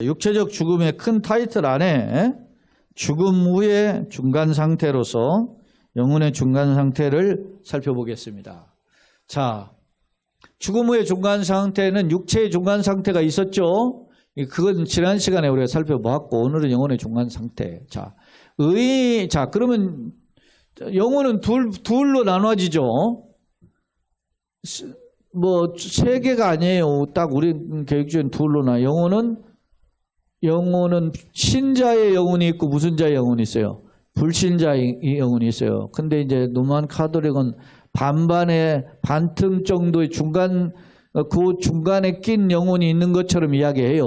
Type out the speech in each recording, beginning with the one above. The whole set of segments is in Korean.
육체적 죽음의 큰 타이틀 안에 죽음 후의 중간 상태로서 영혼의 중간 상태를 살펴보겠습니다. 자, 죽음 후의 중간 상태는 육체의 중간 상태가 있었죠. 그건 지난 시간에 우리가 살펴보았고 오늘은 영혼의 중간 상태. 자, 그러면 영혼은 둘로 나눠지죠. 뭐 세 개가 아니에요. 딱 우리 교육주는 둘로 나. 영혼은 신자의 영혼이 있고 무슨 자의 영혼이 있어요? 불신자의 영혼이 있어요. 근데 이제 노만 카톨릭은 반반의 반틈 정도의 그 중간에 낀 영혼이 있는 것처럼 이야기해요.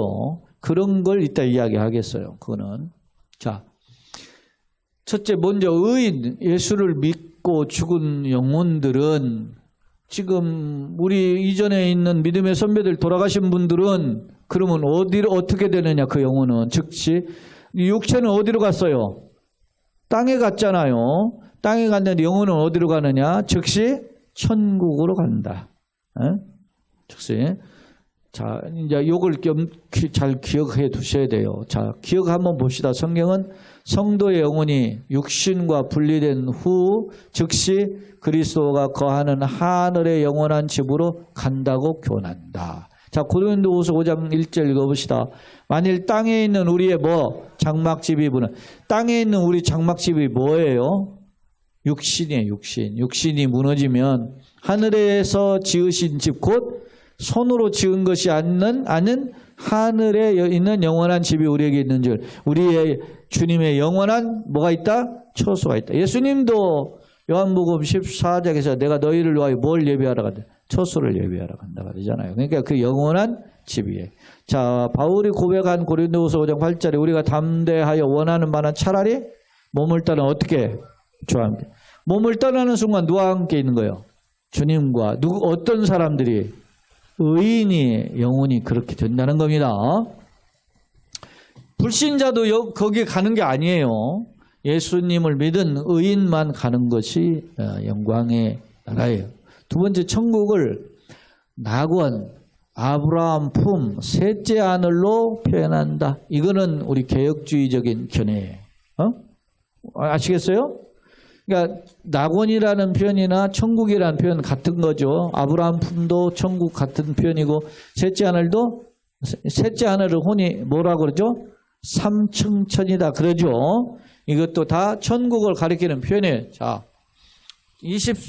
그런 걸 이따 이야기하겠어요. 그거는. 자, 첫째 먼저 의인, 예수를 믿고 죽은 영혼들은 지금 우리 이전에 있는 믿음의 선배들 돌아가신 분들은 그러면 어떻게 되느냐 그 영혼은. 즉시 육체는 어디로 갔어요? 땅에 갔잖아요. 땅에 갔는데 영혼은 어디로 가느냐? 즉시 천국으로 간다. 즉시. 자, 이제 요걸 잘 기억해 두셔야 돼요. 자, 기억 한번 봅시다. 성경은 성도의 영혼이 육신과 분리된 후 즉시 그리스도가 거하는 하늘의 영원한 집으로 간다고 교훈한다. 자, 고린도후서 5장 1절 읽어봅시다. 만일 땅에 있는 우리의 장막집이 땅에 있는 우리 장막집이 뭐예요? 육신이에요. 육신이 무너지면 하늘에서 지으신 집 곧 손으로 지은 것이 아닌 하늘에 있는 영원한 집이 우리에게 있는 줄. 우리의 주님의 영원한 뭐가 있다? 처소가 있다. 예수님도 요한복음 14장에서 내가 너희를 위하여 뭘 예배하러 간다? 처소를 예배하러 간다 그러잖아요. 그러니까 그 영원한 집이에요. 자, 바울이 고백한 고린도후서 5장 8절에 우리가 담대하여 원하는 바는 차라리 몸을 떠나 어떻게? 주와 함께. 몸을 떠나는 순간 누가 함께 있는 거예요? 주님과. 어떤 사람들이? 의인이 영혼이 그렇게 된다는 겁니다. 불신자도 거기에 가는 게 아니에요. 예수님을 믿은 의인만 가는 것이 영광의 나라예요. 두 번째, 천국을 낙원, 아브라함 품, 셋째 하늘로 표현한다. 이거는 우리 개혁주의적인 견해예요. 아시겠어요? 그러니까 낙원이라는 표현이나 천국이라는 표현 같은 거죠. 아브라함 품도 천국 같은 표현이고 셋째 하늘을 혼이 뭐라고 그러죠? 삼층천이다 그러죠. 이것도 다 천국을 가리키는 표현이에요. 자,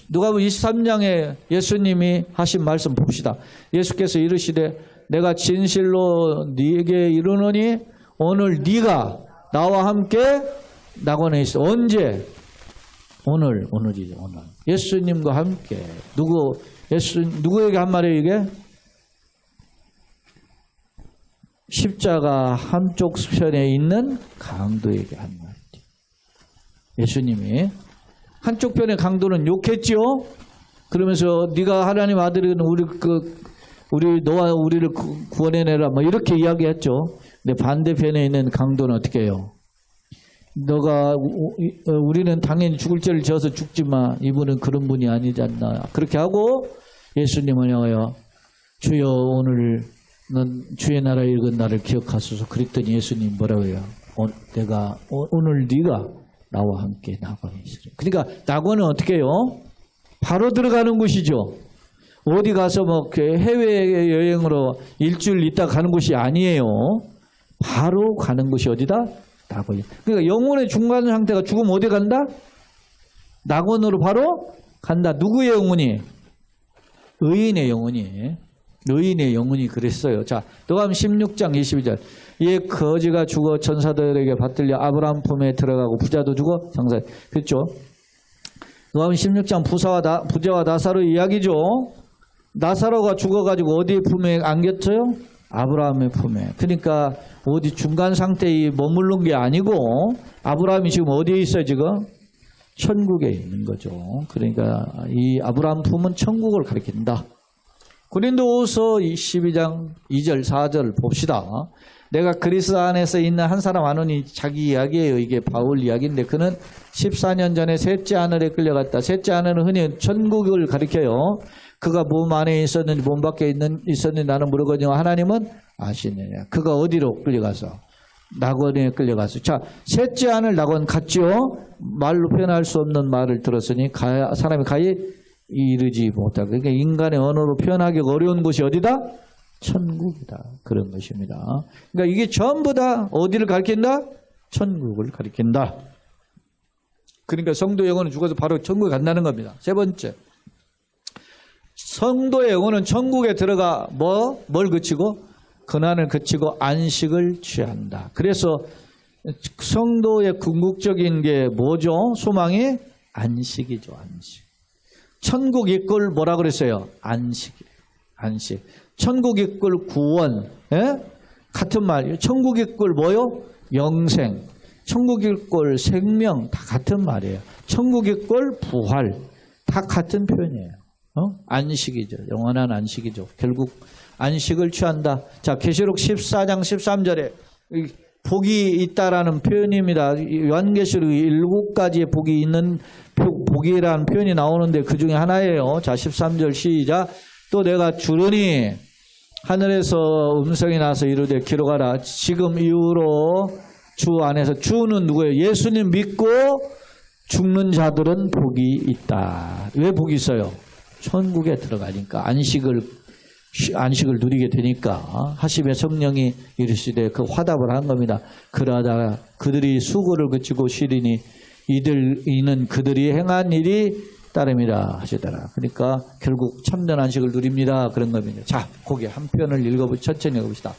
누가복음 23장에 예수님이 하신 말씀 봅시다. 예수께서 이르시되 내가 진실로 네게 이르노니 오늘 네가 나와 함께 낙원에 있어. 언제? 오늘이죠. 오늘. 예수님과 함께. 누구에게 한 말이에요 이게? 십자가 한쪽 편에 있는 강도에게 한 말이죠. 예수님이 한쪽 편의 강도는 욕했지요. 그러면서 네가 하나님 아들이면 너와 우리를 구원해내라 이렇게 이야기했죠. 근데 반대편에 있는 강도는 어떻게 해요? 우리는 당연히 죽을 죄를 지어서 죽지만 이분은 그런 분이 아니지 않나. 그렇게 하고 예수님을 향하여 주여 오늘 넌 주의 나라에 이른 나를 기억하소서 그랬더니 예수님 뭐라고 해요? 오늘 네가 나와 함께 낙원에 있으리. 그러니까 낙원은 어떻게 해요? 바로 들어가는 곳이죠. 어디 가서 해외여행으로 일주일 있다 가는 곳이 아니에요. 바로 가는 곳이 어디다? 낙원. 그러니까 영혼의 중간 상태가 죽으면 어디 간다? 낙원으로 바로 간다. 누구의 영혼이? 의인의 영혼이. 의인의 영혼이 그랬어요. 자, 누가복음 16장 22절. 이에 거지가 죽어 천사들에게 받들려 아브라함 품에 들어가고 부자도 죽어 장사. 그렇죠? 누가복음 16장 부자와 나사로 이야기죠. 나사로가 죽어가지고 어디 품에 안겼어요? 아브라함의 품에. 그러니까 어디 중간 상태에 머무른 게 아니고 아브라함이 지금 어디에 있어요 지금? 천국에 있는 거죠. 그러니까 이 아브라함 품은 천국을 가리킨다. 고린도후서 12장 2절 4절 봅시다. 내가 그리스도 안에서 있는 한 사람 아노니 자기 이야기예요. 이게 바울 이야기인데 그는 14년 전에 셋째 하늘에 끌려갔다. 셋째 하늘은 흔히 천국을 가리켜요. 그가 몸 안에 있었는지 몸 밖에 있었는지 나는 모르거니와 하나님은 아시느냐. 그가 어디로 끌려가서? 낙원에 끌려가서. 자, 셋째 안을 낙원 갔죠. 말로 표현할 수 없는 말을 들었으니 사람이 가히 이르지 못하고. 그러니까 인간의 언어로 표현하기 어려운 곳이 어디다? 천국이다. 그런 것입니다. 그러니까 이게 전부 다 어디를 가리킨다? 천국을 가리킨다. 그러니까 성도 영혼은 죽어서 바로 천국에 간다는 겁니다. 세 번째, 성도의 영혼은 천국에 들어가 뭘 그치고? 고난을 그치고 안식을 취한다. 그래서 성도의 궁극적인 게 뭐죠? 소망이 안식이죠. 안식. 천국 이끌 뭐라 그랬어요? 안식이에요. 안식. 천국 이끌 구원. 예? 같은 말이에요. 천국 이끌 뭐요? 영생. 천국 이끌 생명. 다 같은 말이에요. 천국 이끌 부활. 다 같은 표현이에요. 안식이죠. 영원한 안식이죠. 결국 안식을 취한다. 자, 계시록 14장 13절에 복이 있다라는 표현입니다. 요한계시록 7가지의 복이 있는 복이라는 표현이 나오는데 그 중에 하나예요. 자, 13절 시작. 또 내가 주르니 하늘에서 음성이 나서 이르되 기록하라. 지금 이후로 주 안에서, 주는 누구예요? 예수님 믿고 죽는 자들은 복이 있다. 왜 복이 있어요? 천국에 들어가니까 안식을 누리게 되니까 하심의 성령이 이르시되 그 화답을 한 겁니다. 그러다가 그들이 수고를 그치고 쉬리니 이는 그들이 행한 일이 따름이라 하시더라. 그러니까 결국 참된 안식을 누립니다. 그런 겁니다. 자, 거기 한 편을 천천히 읽어봅시다.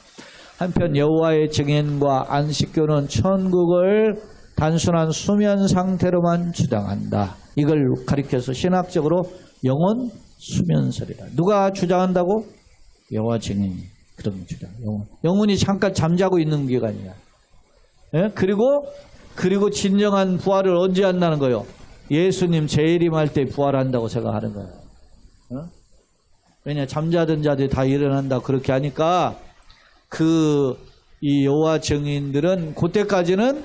한편 여호와의 증인과 안식교는 천국을 단순한 수면 상태로만 주장한다. 이걸 가리켜서 신학적으로 영혼 수면설이다. 누가 주장한다고? 여호와 증인이 그런 주장. 영혼이 잠깐 잠자고 있는 기간이야. 예? 그리고 진정한 부활을 언제 한다는 거예요? 예수님 재림할 때 부활한다고 생각하는 거예요. 왜냐, 잠자던 자들이 다 일어난다 그렇게 하니까 이 여호와 증인들은 그때까지는,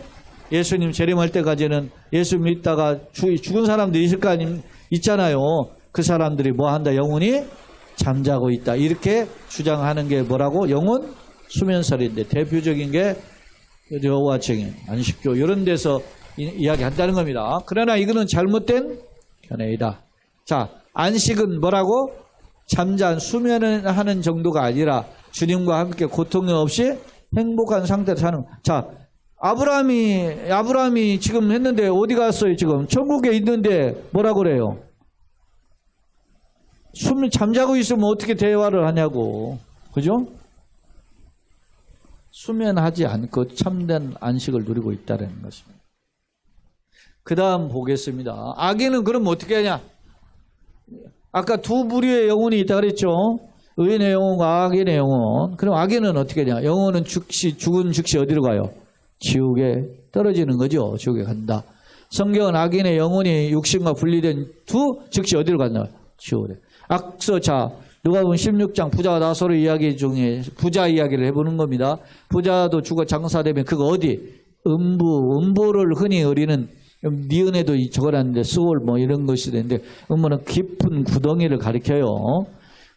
예수님 재림할 때까지는 예수 믿다가 죽은 사람들이 있을 거 있잖아요. 그 사람들이 뭐 한다? 영혼이 잠자고 있다. 이렇게 주장하는 게 뭐라고? 영혼 수면설인데 대표적인 게 여호와 증인, 안식교 이런 데서 이야기한다는 겁니다. 그러나 이거는 잘못된 견해이다. 자, 안식은 뭐라고? 잠잔 수면을 하는 정도가 아니라 주님과 함께 고통 없이 행복한 상태로 사는. 자, 아브라함이 지금 했는데 어디 갔어요? 지금 천국에 있는데 뭐라고 그래요? 잠자고 있으면 어떻게 대화를 하냐고. 그죠? 수면하지 않고 참된 안식을 누리고 있다는 것입니다. 그 다음 보겠습니다. 악인은 그럼 어떻게 하냐? 아까 두 부류의 영혼이 있다 그랬죠? 의인의 영혼과 악인의 영혼. 그럼 악인은 어떻게 하냐? 영혼은 죽은 즉시 어디로 가요? 지옥에 떨어지는 거죠. 지옥에 간다. 성경은 악인의 영혼이 육신과 분리된 즉시 어디로 간다? 지옥에. 앞서 누가복음 16장 부자와 나사로 이야기 중에 부자 이야기를 해보는 겁니다. 부자도 죽어 장사되면 그거 어디? 음부를 흔히 우리는 니은에도 적어놨는데 스올 뭐 이런 것이 되는데, 음부는 깊은 구덩이를 가리켜요.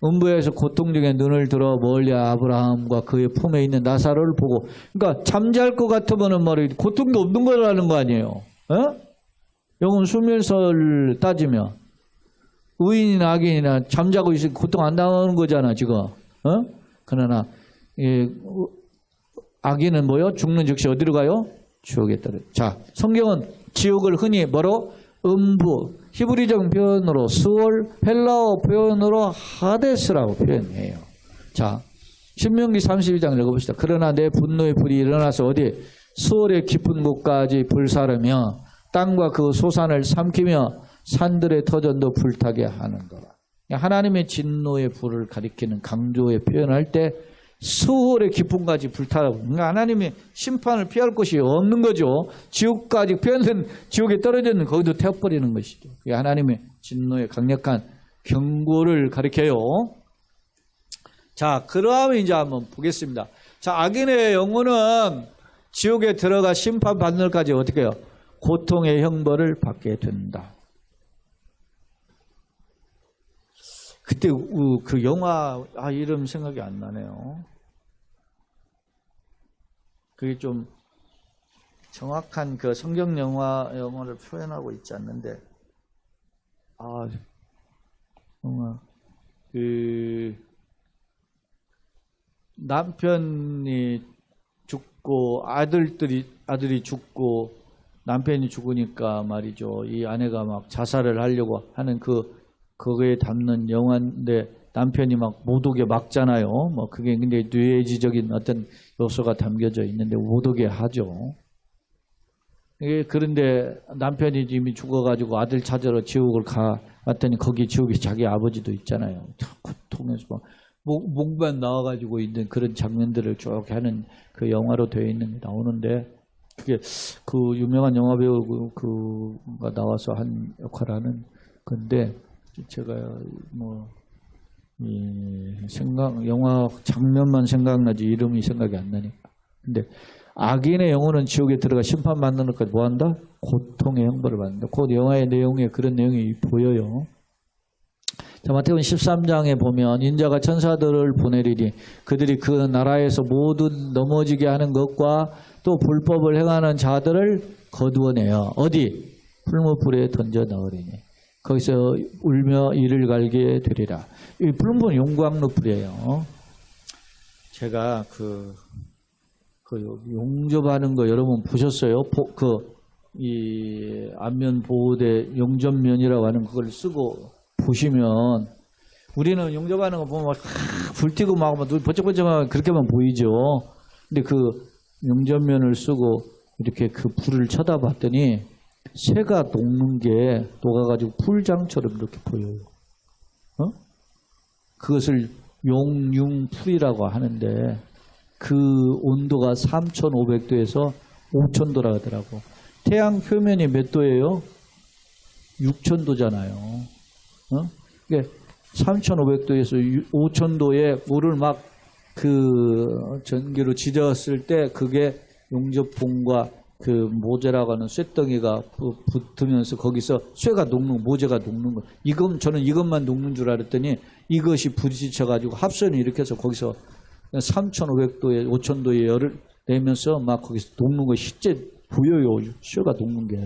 음부에서 고통 중에 눈을 들어 멀리 아브라함과 그의 품에 있는 나사로를 보고, 그러니까 잠잘 것 같으면은 말이 고통도 없는 거라는 거 아니에요. 영혼 수면설 따지면 의인이나 악인이나 잠자고 있으면 고통 안 당하는 거잖아 지금. 그러나 악인은 뭐요? 죽는 즉시 어디로 가요? 지옥에 떨어져. 자, 성경은 지옥을 흔히 뭐로? 음부, 히브리적 표현으로 스올, 헬라어 표현으로 하데스라고 표현해요. 자, 신명기 32장 읽어봅시다. 그러나 내 분노의 불이 일어나서 어디? 스올의 깊은 곳까지 불사르며 땅과 그 소산을 삼키며 산들의 터전도 불타게 하는 거라. 하나님의 진노의 불을 가리키는 강조의 표현할 때 스올의 깊음까지 불타고, 그러니까 하나님이 심판을 피할 곳이 없는 거죠. 지옥까지 표현된, 지옥에 떨어졌는 거기도 태워버리는 것이죠. 그게 하나님의 진노의 강력한 경고를 가리켜요. 자, 그러면 이제 한번 보겠습니다. 자, 악인의 영혼은 지옥에 들어가 심판받는 것까지 어떻게 해요? 고통의 형벌을 받게 된다. 그때 그 영화 이름 생각이 안 나네요. 그게 좀 정확한 그 성경 영화를 표현하고 있지 않는데, 영화 그 남편이 죽고 아들이 죽고 남편이 죽으니까 말이죠. 이 아내가 막 자살을 하려고 하는 그거에 담는 영화인데 남편이 막 못 오게 막잖아요. 뭐 그게 근데 뇌지적인 어떤 요소가 담겨져 있는데 못 오게 하죠. 그런데 남편이 이미 죽어가지고 아들 찾으러 지옥을 갔더니 거기 지옥에 자기 아버지도 있잖아요. 고통에서 막 목만 나와가지고 있는 그런 장면들을 쭉 하는 그 영화로 되어 있는 게 나오는데, 그게 그 유명한 영화 배우 그가 나와서 한 역할을 하는 건데, 제가 영화 장면만 생각나지 이름이 생각이 안 나니까. 근데 악인의 영혼은 지옥에 들어가 심판받는 것까지 뭐한다? 고통의 형벌을 받는다. 그 영화의 내용에 그런 내용이 보여요. 자, 마태복음 13장에 보면 인자가 천사들을 보내리니 그들이 그 나라에서 모든 넘어지게 하는 것과 또 불법을 행하는 자들을 거두어내어 어디? 풀무불에 던져 넣으리니 거기서 울며 이를 갈게 되리라. 이 풀무불은 용광로 불이에요. 제가 그 용접하는 거 여러분 보셨어요? 이 안면 보호대 용접면이라고 하는 그걸 쓰고 보시면, 우리는 용접하는 거 보면 불 튀고 막 눈 번쩍번쩍하고 그렇게만 보이죠. 근데 그 용접면을 쓰고 이렇게 그 불을 쳐다봤더니 새가 녹는 게 녹아가지고 풀장처럼 이렇게 보여요. 그것을 용융풀이라고 하는데 그 온도가 3,500도에서 5,000도라 하더라고. 태양 표면이 몇 도예요? 6,000도잖아요. 그러니까 3,500도에서 5,000도에 물을 막 그 전기로 지졌을 때 그게 용접봉과 그 모재라고 하는 쇳덩이가 붙으면서 거기서 쇠가 녹는, 모재가 녹는 거. 저는 이것만 녹는 줄 알았더니 이것이 부딪혀가지고 합선을 일으켜서 거기서 3,500도에 5,000도에 열을 내면서 막 거기서 녹는 거 실제 보여요. 쇠가 녹는 게.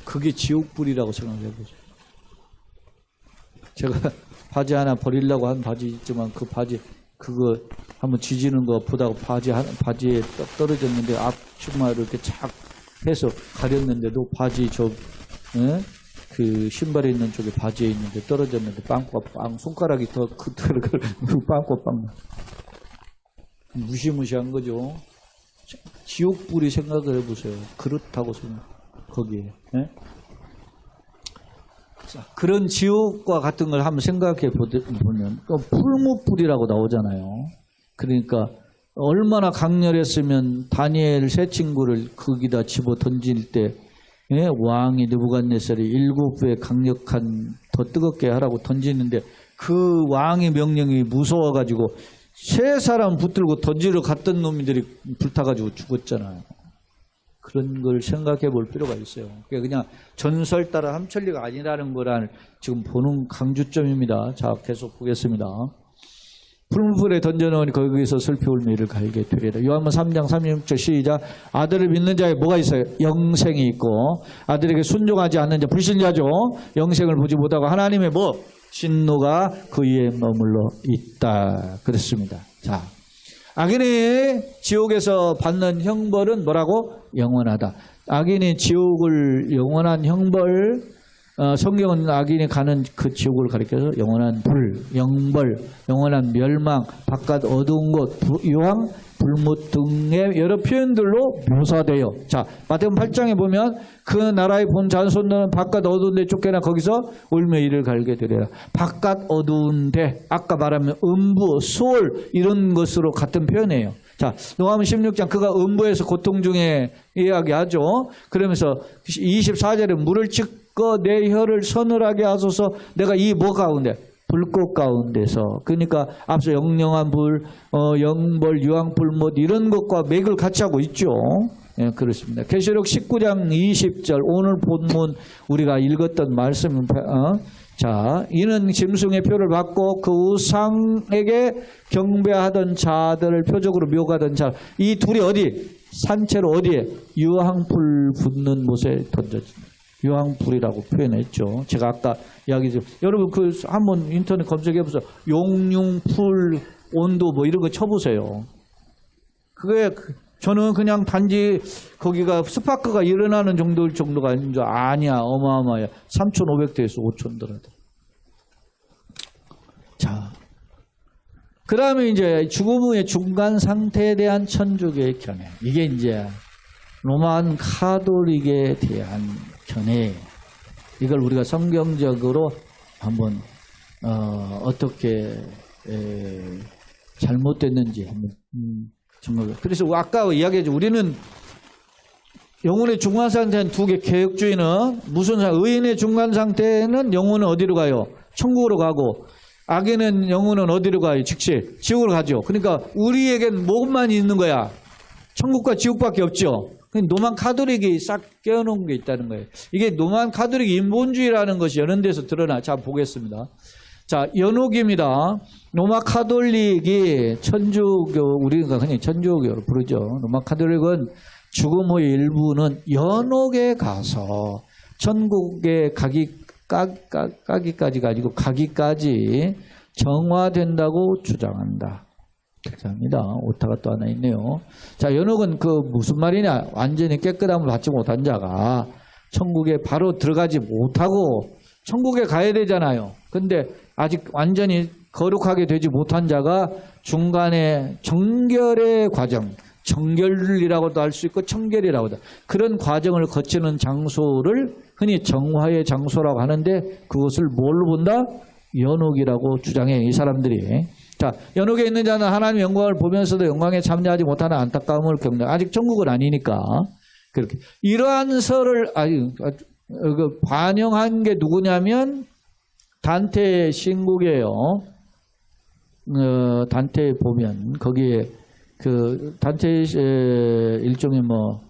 그게 지옥불이라고 생각해 보세요. 제가 바지 하나 버리려고 한 바지 있지만 그 바지 그거 한번 지지는 거 보다가 바지에 떡 떨어졌는데 앞치마를 이렇게 착 해서 가렸는데도 바지 그 신발에 있는 쪽에 바지에 있는데 떨어졌는데 빵 손가락이 더 빵 무시무시한 거죠. 지옥불이 생각을 해보세요. 그렇다고 거기에. 네? 자, 그런 지옥과 같은 걸 한번 생각해 보면 풀무불이라고 나오잖아요. 그러니까 얼마나 강렬했으면 다니엘 세 친구를 거기다 집어 던질 때 왕이 느부갓네살이 7배 강력한 더 뜨겁게 하라고 던지는데 그 왕의 명령이 무서워가지고 세 사람 붙들고 던지러 갔던 놈들이 불타가지고 죽었잖아요. 그런 걸 생각해 볼 필요가 있어요. 그냥 전설 따라 함천리가 아니라는 거를 지금 보는 강조점입니다. 자, 계속 보겠습니다. 풀무불에 던져놓으니 거기서 슬피 울며 이를 갈게 되리라. 요한복음 3장 36절 시작. 아들을 믿는 자에 뭐가 있어요? 영생이 있고 아들에게 순종하지 않는 자 불신자죠. 영생을 보지 못하고 하나님의 진노가 그 위에 머물러 있다. 그렇습니다. 자, 악인이 지옥에서 받는 형벌은 뭐라고? 영원하다. 악인이 지옥을 영원한 형벌, 성경은 악인이 가는 그 지옥을 가리켜서 영원한 불, 영벌, 영원한 멸망, 바깥 어두운 곳, 유황, 불못 등의 여러 표현들로 묘사돼요. 자, 마태복음 8장에 보면 그 나라의 본 잔손들은 바깥 어두운 데 쫓겨나 거기서 울며 이를 갈게 되리라. 바깥 어두운 데, 아까 말하면 음부, 수월 이런 것으로 같은 표현이에요. 자, 노아문 16장 그가 음부에서 고통 중에 이야기하죠. 그러면서 24절에 물을 찍고 내 혀를 서늘하게 하소서. 내가 이 가운데 불꽃 가운데서. 그러니까 앞서 영영한 불, 영벌, 유황불 이런 것과 맥을 같이 하고 있죠. 예, 그렇습니다. 계시록 19장 20절 오늘 본문 우리가 읽었던 말씀. 자, 이는 짐승의 표를 받고 그 우상에게 경배하던 자들을 표적으로 묘가던 자. 이 둘이 어디? 산채로 어디에? 유황불 붙는 곳에 던져진다. 유황불이라고 표현했죠. 제가 아까 이야기했죠. 여러분 그 한번 인터넷 검색해 보세요. 용융불 온도 뭐 이런 거 쳐보세요. 그게 저는 그냥 단지 거기가 스파크가 일어나는 정도가 아닌 줄 아니야. 어마어마해. 3,500도에서 5,000도라도. 자, 그 다음에 이제 죽음 후의 중간 상태에 대한 천주교의 견해. 이게 이제 로만 카톨릭에 대한 견해. 이걸 우리가 성경적으로 한번 어떻게 잘못됐는지 한번 그래서 아까 이야기했죠. 우리는 영혼의 중간 상태는 두 개. 개혁주의는 무슨 의인의 중간 상태는 영혼은 어디로 가요? 천국으로 가고 악인은 영혼은 어디로 가요? 즉시 지옥으로 가죠. 그러니까 우리에겐 뭐만 있는 거야? 천국과 지옥밖에 없죠. 노만 카톨릭이 싹 깨어놓은 게 있다는 거예요. 이게 노만 카톨릭 인본주의라는 것이 여러 데서 드러나. 자, 보겠습니다. 자, 연옥입니다. 노마 카톨릭이 천주교, 우리가 그냥 천주교로 부르죠. 노마 카톨릭은 죽음 후의 일부는 연옥에 가서 천국에 가기까지가 아니고 가기까지 정화된다고 주장한다. 감사합니다. 오타가 또 하나 있네요. 자, 연옥은 그 무슨 말이냐? 완전히 깨끗함을 받지 못한 자가 천국에 바로 들어가지 못하고 천국에 가야 되잖아요. 근데 아직 완전히 거룩하게 되지 못한 자가 중간에 정결의 과정, 정결이라고도 할 수 있고 청결이라고도, 그런 과정을 거치는 장소를 흔히 정화의 장소라고 하는데 그것을 뭘로 본다? 연옥이라고 주장해, 이 사람들이. 자, 연옥에 있는 자는 하나님의 영광을 보면서도 영광에 참여하지 못하는 안타까움을 겪는다. 아직 천국은 아니니까. 그렇게. 이러한 설을 반영한 게 누구냐면 단테의 신곡이에요. 단테 보면 거기에 그 단테의 일종의 뭐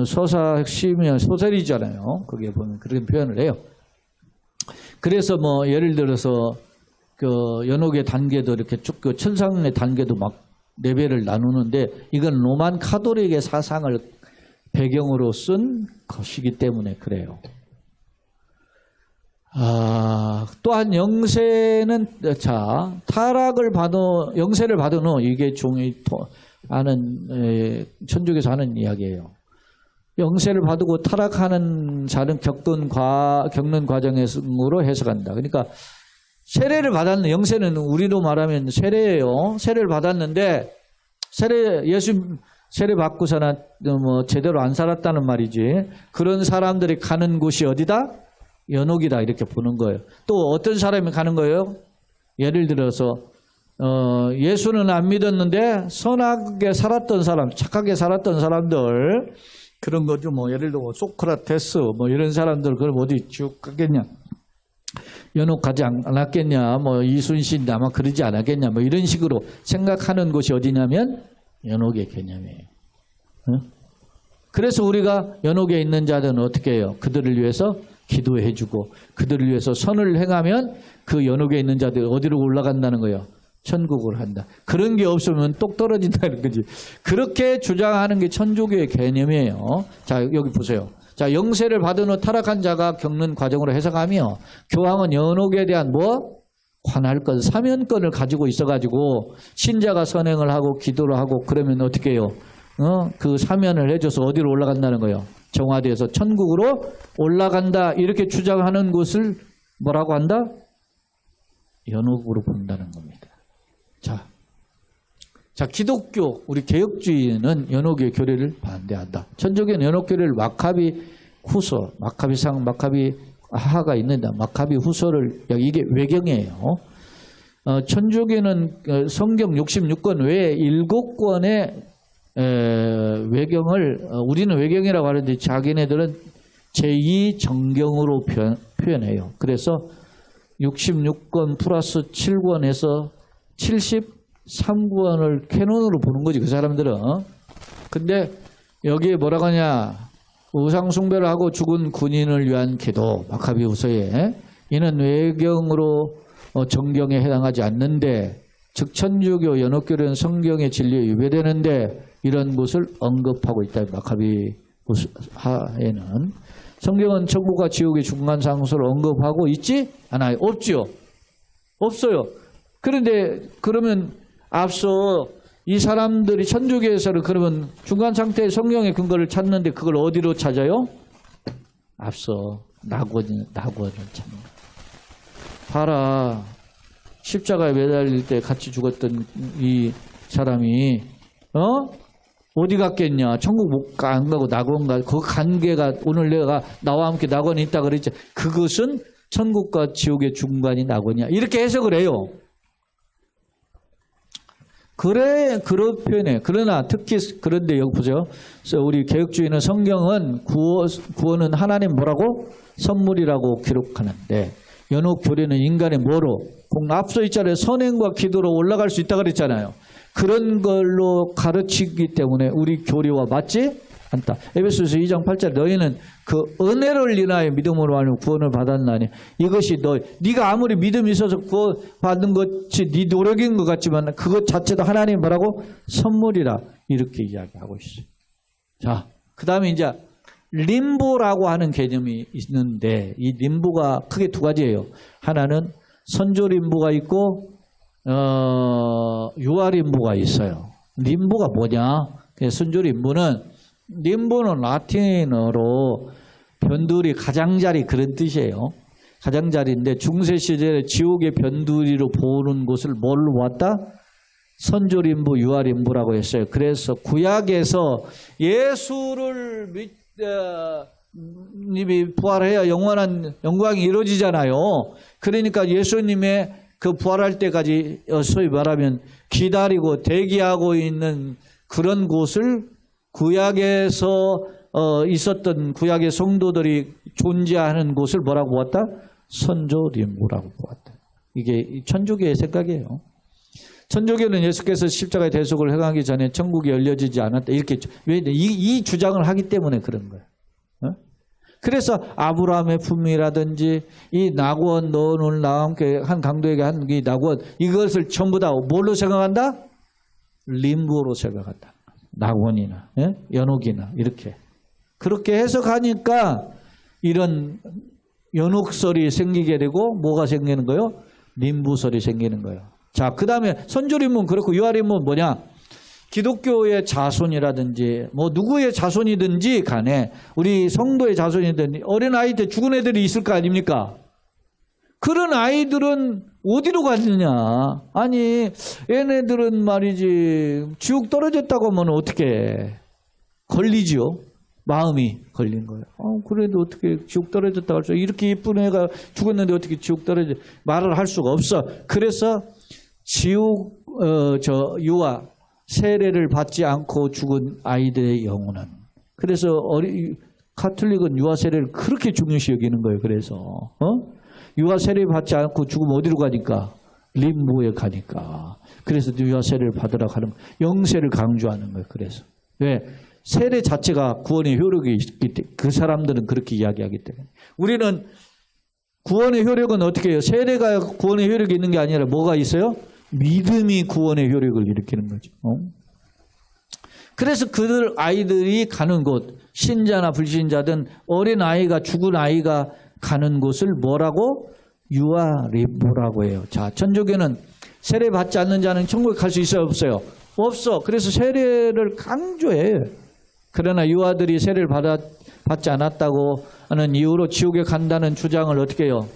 서사시면 소설이잖아요. 거기에 보면 그런 표현을 해요. 그래서 뭐 예를 들어서 그 연옥의 단계도 이렇게 쭉 그 천상의 단계도 막 레벨을 나누는데 이건 로만 카톨릭의 사상을 배경으로 쓴 것이기 때문에 그래요. 또한 영세는, 자, 타락을 영세를 받은 후, 이게 천주교에서 하는 이야기예요. 영세를 받고 타락하는 자는 겪는 과정으로 해석한다. 그러니까, 세례를 받았는, 영세는 우리로 말하면 세례예요. 세례를 받았는데, 세례 받고서는 뭐 제대로 안 살았다는 말이지. 그런 사람들이 가는 곳이 어디다? 연옥이다, 이렇게 보는 거예요. 또 어떤 사람이 가는 거예요? 예를 들어서 예수는 안 믿었는데 선하게 살았던 사람, 착하게 살았던 사람들, 그런 거죠. 뭐 예를 들어 소크라테스 뭐 이런 사람들 그럼 어디 쭉 가겠냐? 연옥 가지 않았겠냐? 뭐 이순신 아마 그러지 않았겠냐? 뭐 이런 식으로 생각하는 곳이 어디냐면 연옥의 개념이에요. 응? 그래서 우리가 연옥에 있는 자들은 어떻게 해요? 그들을 위해서 기도해주고 그들을 위해서 선을 행하면 그 연옥에 있는 자들이 어디로 올라간다는 거예요? 천국을 한다. 그런 게 없으면 똑 떨어진다는 거지. 그렇게 주장하는 게 천주교의 개념이에요. 자, 여기 보세요. 자, 영세를 받은 후 타락한 자가 겪는 과정으로 해석하며 교황은 연옥에 대한 관할권, 사면권을 가지고 있어가지고 신자가 선행을 하고 기도를 하고 그러면 어떻게 해요? 그 사면을 해줘서 어디로 올라간다는 거예요? 정화돼서 천국으로 올라간다. 이렇게 주장하는 것을 뭐라고 한다? 연옥으로 본다는 겁니다. 자, 기독교, 우리 개혁주의는 연옥의 교리를 반대한다. 천주교는 연옥 교리를 마카비 후서, 마카비상, 마카비 하가 있는데 마카비 후서를, 이게 외경이에요. 천주교는 성경 66권 외에 7권의 외경을, 우리는 외경이라고 하는데 자기네들은 제2정경으로 표현해요. 그래서 66권 플러스 7권에서 73권을 캐논으로 보는 거지, 그 사람들은. 근데 여기에 뭐라고 하냐? 우상 숭배를 하고 죽은 군인을 위한 기도, 마카비후서에. 이는 외경으로 정경에 해당하지 않는데, 즉 천주교, 연옥교는 성경의 진리에 위배되는데 이런 것을 언급하고 있다. 마카비하에는 성경은 천국과 지옥의 중간 상소를 언급하고 있지 않아요. 없지요. 없어요. 그런데 그러면 앞서 이 사람들이 천주교에서는 그러면 중간 상태의 성경의 근거를 찾는데 그걸 어디로 찾아요? 앞서 낙원을 찾는 거예요. 봐라. 십자가에 매달릴 때 같이 죽었던 이 사람이 어디 갔겠냐? 천국 안 가고 낙원 가. 그 관계가 오늘 내가 나와 함께 낙원에 있다 그랬지. 그것은 천국과 지옥의 중간이 낙원이야. 이렇게 해석을 해요. 그래, 그런 표현에. 그러나 특히 그런데 여기 보세요. 우리 개혁주의는 성경은 구원은 하나님 뭐라고? 선물이라고 기록하는데 연옥 교리는 인간의 뭐로? 앞서 있잖아요. 선행과 기도로 올라갈 수 있다 그랬잖아요. 그런 걸로 가르치기 때문에 우리 교리와 맞지 않다. 에베소서 2장 8절 너희는 그 은혜를 인하여 믿음으로 하는 구원을 받았나니 이것이 네가 아무리 믿음이 있어서 구원 받는 것이 네 노력인 것 같지만 그것 자체도 하나님 뭐라고? 선물이라 이렇게 이야기하고 있어요. 자, 그 다음에 이제 림보라고 하는 개념이 있는데 이 림보가 크게 두 가지예요. 하나는 선조 림보가 있고 유아 림보가 있어요. 림보가 뭐냐? 선조 림보는 라틴어로 변두리 가장자리 그런 뜻이에요. 가장자리인데 중세 시절에 지옥의 변두리로 보는 곳을 뭘로 보았다? 선조 림보, 유아 림보라고 했어요. 그래서 구약에서 예수를 님이 부활해야 영원한 영광이 이루어지잖아요. 그러니까 예수님의 그 부활할 때까지 소위 말하면 기다리고 대기하고 있는 그런 곳을 구약에서 있었던 구약의 성도들이 존재하는 곳을 뭐라고 보았다? 선조림보라고 보았다. 이게 천주교의 생각이에요. 천주교는 예수께서 십자가의 대속을 행하기 전에 천국이 열려지지 않았다. 이렇게 왜 이 주장을 하기 때문에 그런 거예요. 그래서 아브라함의 품이라든지 이 낙원 너는 나와 함께 한 강도에게 한 이 낙원 이것을 전부 다 뭘로 생각한다? 림보로 생각한다. 낙원이나 연옥이나 이렇게 그렇게 해석하니까 이런 연옥설이 생기게 되고 뭐가 생기는 거예요? 림부설이 생기는 거예요. 자, 그 다음에 선조림은 그렇고 유아림은 뭐냐? 기독교의 자손이라든지 뭐 누구의 자손이든지 간에 우리 성도의 자손이든 어린아이 때 죽은 애들이 있을 거 아닙니까? 그런 아이들은 어디로 갔느냐? 아니 얘네들은 말이지 지옥 떨어졌다고 하면 어떻게 걸리지요? 마음이 걸린 거예요. 그래도 어떻게 지옥 떨어졌다고 할 수 이렇게 예쁜 애가 죽었는데 어떻게 지옥 떨어져 말을 할 수가 없어. 그래서 지옥 유아 세례를 받지 않고 죽은 아이들의 영혼은 그래서 가톨릭은 유아 세례를 그렇게 중요시 여기는 거예요. 그래서 유아 세례 받지 않고 죽으면 어디로 가니까 림보에 가니까 그래서 유아 세례를 받으라고 하는 영세를 강조하는 거예요. 그래서 왜 세례 자체가 구원의 효력이 있기 때문에 그 사람들은 그렇게 이야기하기 때문에 우리는 구원의 효력은 어떻게 해요? 세례가 구원의 효력이 있는 게 아니라 뭐가 있어요? 믿음이 구원의 효력을 일으키는 거죠. 그래서 그들 아이들이 가는 곳, 신자나 불신자든 어린 아이가 죽은 아이가 가는 곳을 뭐라고? 유아 림보라고 해요. 자, 천주교는 세례 받지 않는 자는 천국에 갈 수 있어요, 없어요? 없어. 그래서 세례를 강조해. 그러나 유아들이 세례를 받지 않았다고 하는 이유로 지옥에 간다는 주장을 어떻게 해요?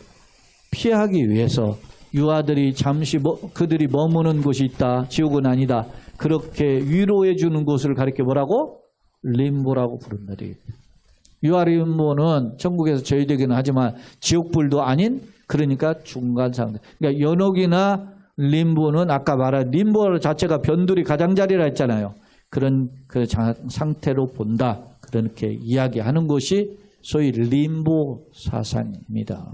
피하기 위해서 유아들이 잠시 그들이 머무는 곳이 있다. 지옥은 아니다. 그렇게 위로해 주는 곳을 가리켜 뭐라고? 림보라고 부른다. 유아 림보는 천국에서 저희되기는 하지만 지옥불도 아닌 그러니까 중간 상태. 그러니까 연옥이나 림보는 아까 말한 림보 자체가 변두리 가장자리라 했잖아요. 그런 그 상태로 본다. 그렇게 이야기하는 것이 소위 림보 사상입니다.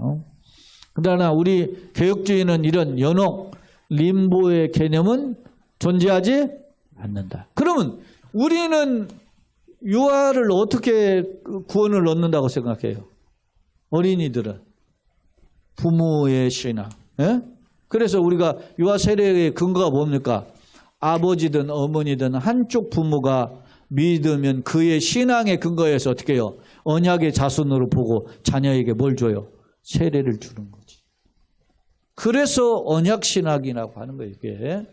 그러나 우리 개혁주의는 이런 연옥, 림보의 개념은 존재하지 않는다. 그러면 우리는 유아를 어떻게 구원을 얻는다고 생각해요? 어린이들은 부모의 신앙. 예? 그래서 우리가 유아 세례의 근거가 뭡니까? 아버지든 어머니든 한쪽 부모가 믿으면 그의 신앙의 근거에서 어떻게 해요? 언약의 자손으로 보고 자녀에게 뭘 줘요? 세례를 주는 거지. 그래서 언약신학이라고 하는 거예요, 이게.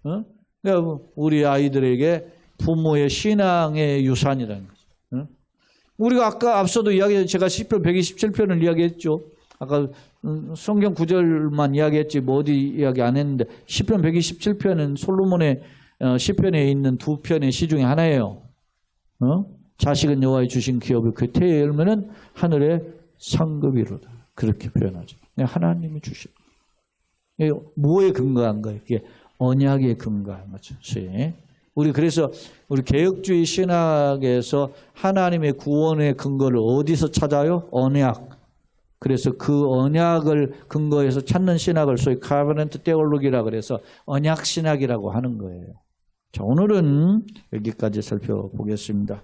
그러니까 우리 아이들에게 부모의 신앙의 유산이라는 거죠. 우리가 아까 앞서도 제가 시편 127편을 이야기했죠. 아까 성경 구절만 이야기했지 뭐 어디 이야기 안 했는데 시편 127편은 솔로몬의 시편에 있는 두 편의 시 중에 하나예요. 자식은 여호와의 주신 기업을 그 태에 열면은 하늘의 상급이로다. 그렇게 표현하죠. 하나님이 주신. 뭐에 근거한 거예요? 이게 언약에 근거한 거죠. 우리 그래서 우리 개혁주의 신학에서 하나님의 구원의 근거를 어디서 찾아요? 언약. 그래서 그 언약을 근거해서 찾는 신학을 소위 카버넌트 테올로기라 그래서 언약 신학이라고 하는 거예요. 자, 오늘은 여기까지 살펴보겠습니다.